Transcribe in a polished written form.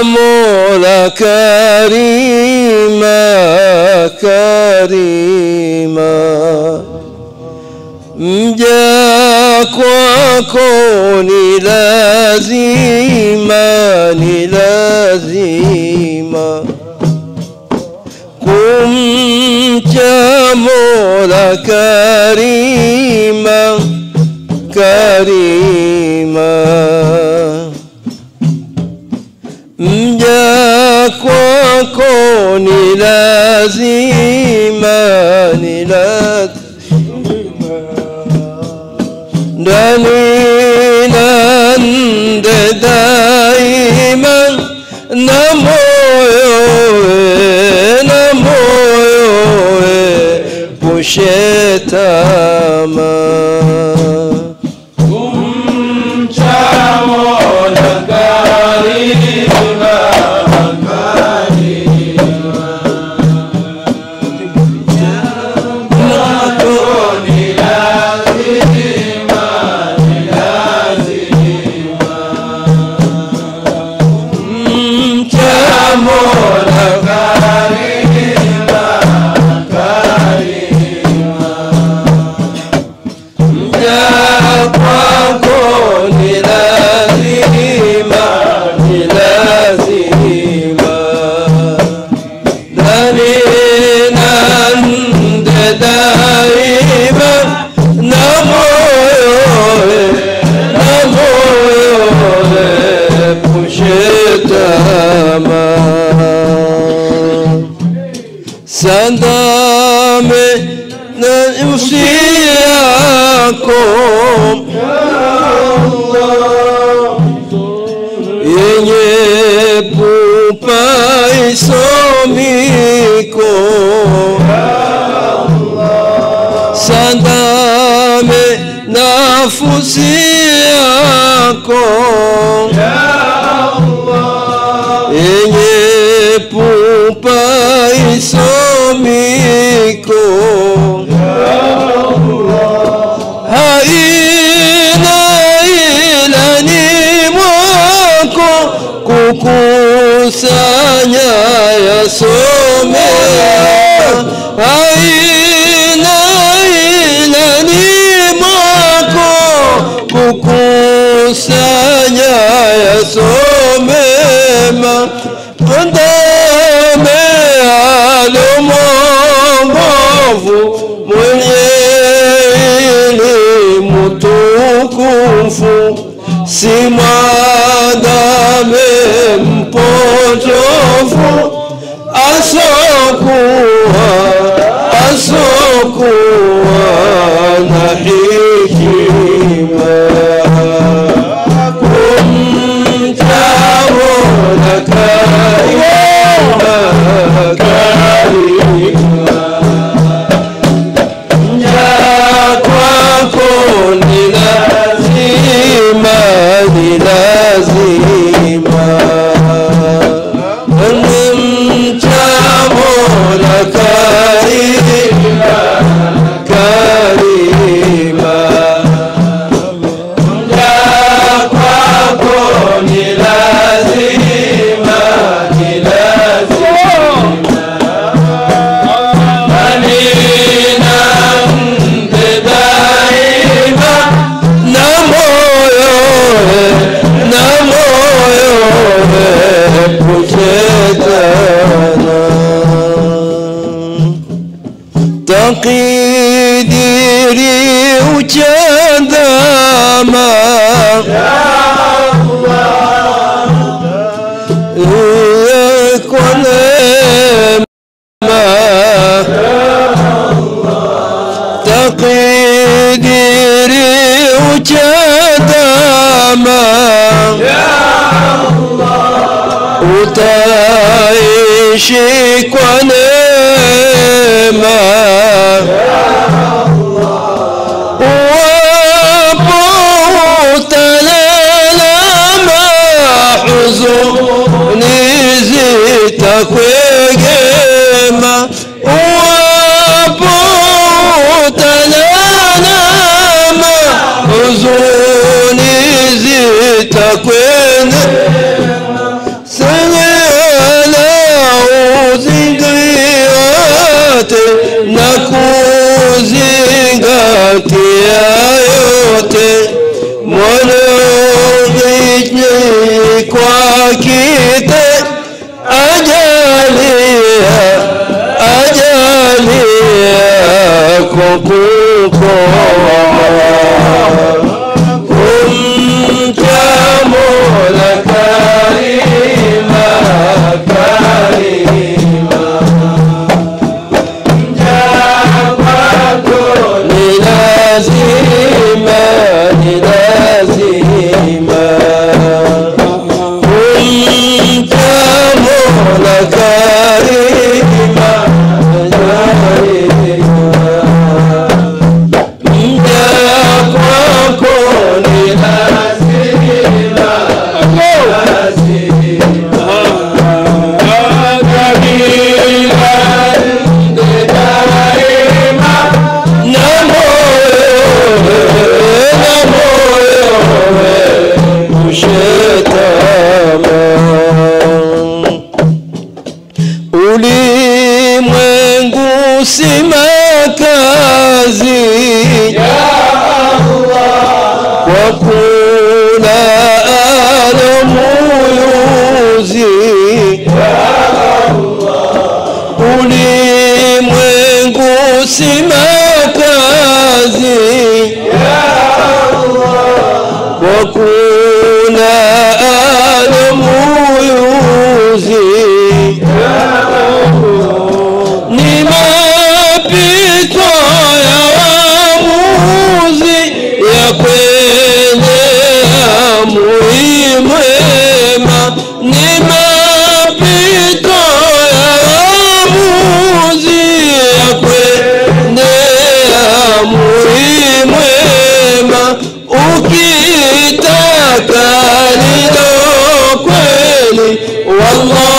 Mola Karima, Karima, mja kwako ni lazima, ni lazima kumcha Mola Karima, Karima. Mja kwako ni lazima, ni lazima ndani na nde daima na moyo pushe tamaa. Sandame na usiakom ya Allah, yenye pupa isomiko ya Allah. Sandame nafsi yako ya Allah, yenye pupa isomiko ya Allah. Haina ilani mwako kukusanya yasome. Haina ilani mwako kukusanya yasome. Andame alomongovu mwenye elimu tukufu, si mwadame mpotofu asokuwa na hekima. Taqdiri uchandama ya Allah, konema ya Allah. Taqdiri uchandama ya Allah, utaishi kwa neema. Kwegema wapo talalama huzuni zitakwenda. ukitaka lilo kweli, wallahi